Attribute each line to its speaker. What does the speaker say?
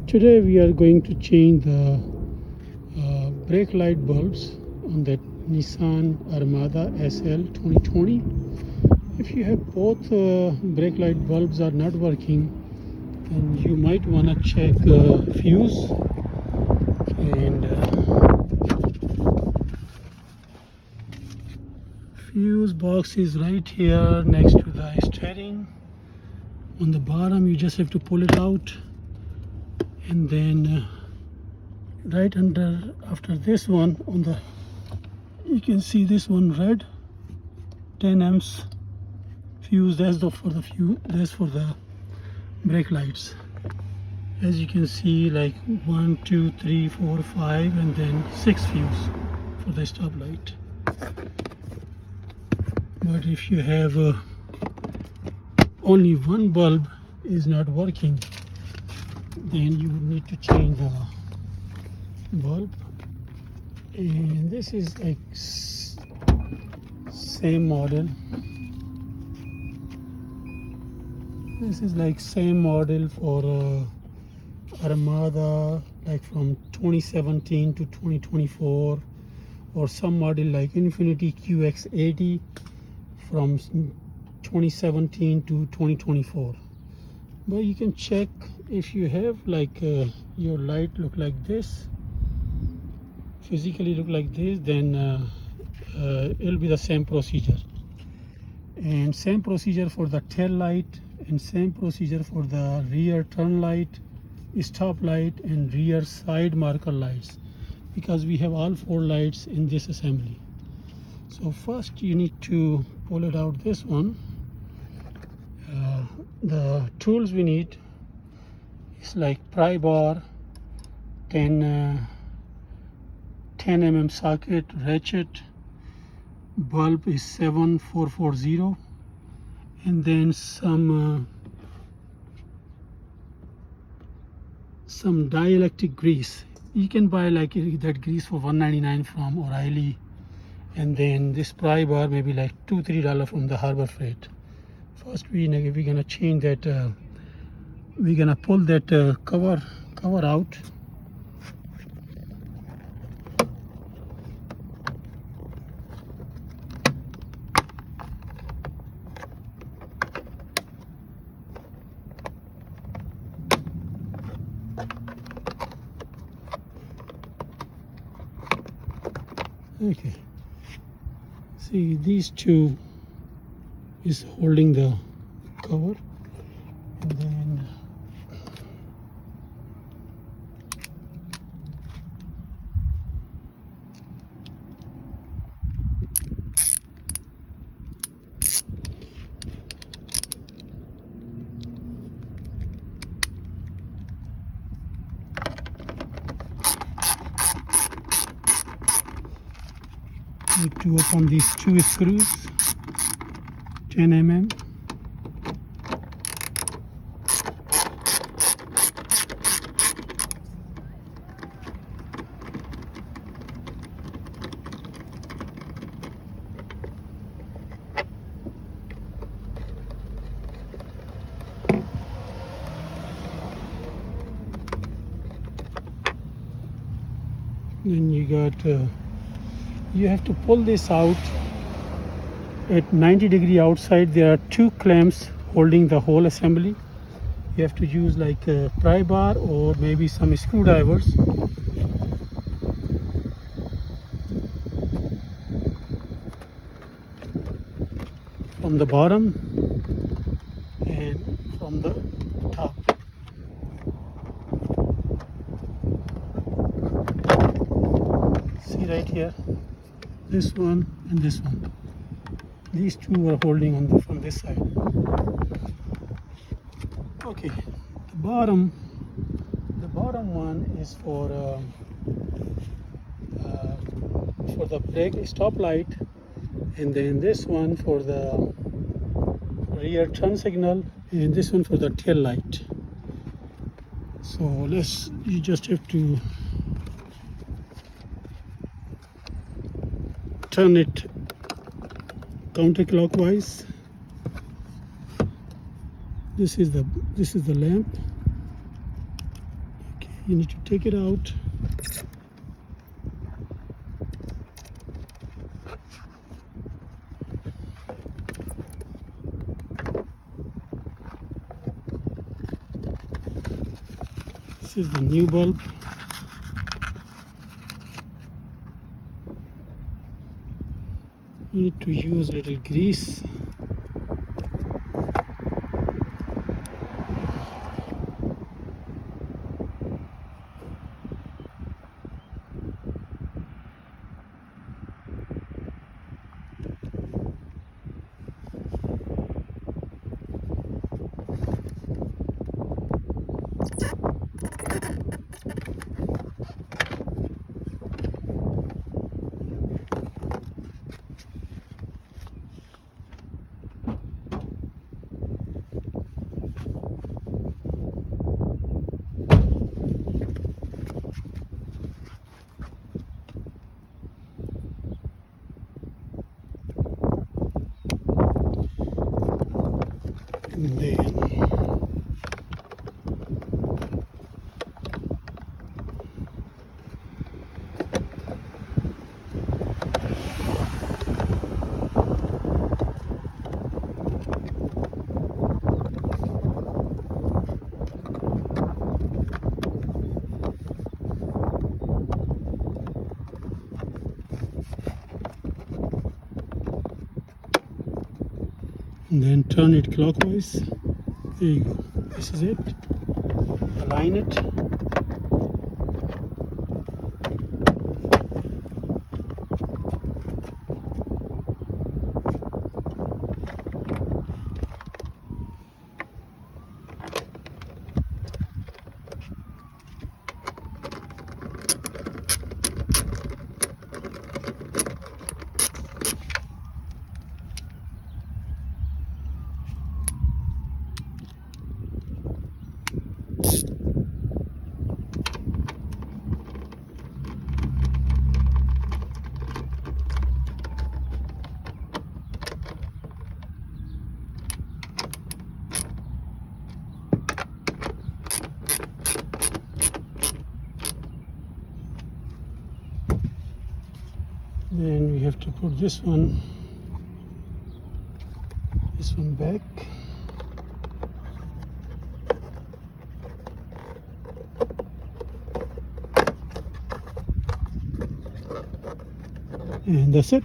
Speaker 1: Today we are going to change the brake light bulbs on that Nissan Armada SL 2020. If you have both brake light bulbs are not working, then you might want to check fuse and fuse box is right here next to the steering. On the bottom you just have to pull it out, and then right under after this one on the, you can see this one red 10 amps fuse. That's the for the fuse, that's for the brake lights. As you can see, like 1 2 3 4 5 and then 6 fuse for the stop light. But if you have only one bulb is not working, then you would need to change the bulb. And this is like same model. This is like same model for Armada, like from 2017 to 2024, or some model like Infiniti QX80 from 2017 to 2024. But you can check if you have like your light look like this, physically look like this, then it'll be the same procedure. And same procedure for the tail light, and same procedure for the rear turn light, stop light, and rear side marker lights, because we have all 4 lights in this assembly. So first you need to pull it out, this one. The tools we need is like pry bar, 10 mm socket, ratchet, bulb is 7440, and then some dielectric grease. You can buy like that grease for $1.99 from O'Reilly, and then this pry bar maybe like $2-3 from the Harbor Freight. First we're gonna change that. We're gonna pull that cover out. Okay, see, these two is holding the cover, and then need to open these 2 screws, 10 mm. Then you got you have to pull this out at 90 degree outside. There are 2 clamps holding the whole assembly. You have to use like a pry bar or maybe some screwdrivers. From the bottom and from the top. See right here, this one and this one. These 2 are holding on from this side. Okay, the bottom one is for the brake stop light, and then this one for the rear turn signal, and this one for the tail light. So you just have to turn it counterclockwise. This is the lamp. Okay. You need to take it out. This is the new bulb. You need to use a little grease. And then turn it clockwise. There you go. This is it. Align it. Then we have to put this one back. And that's it.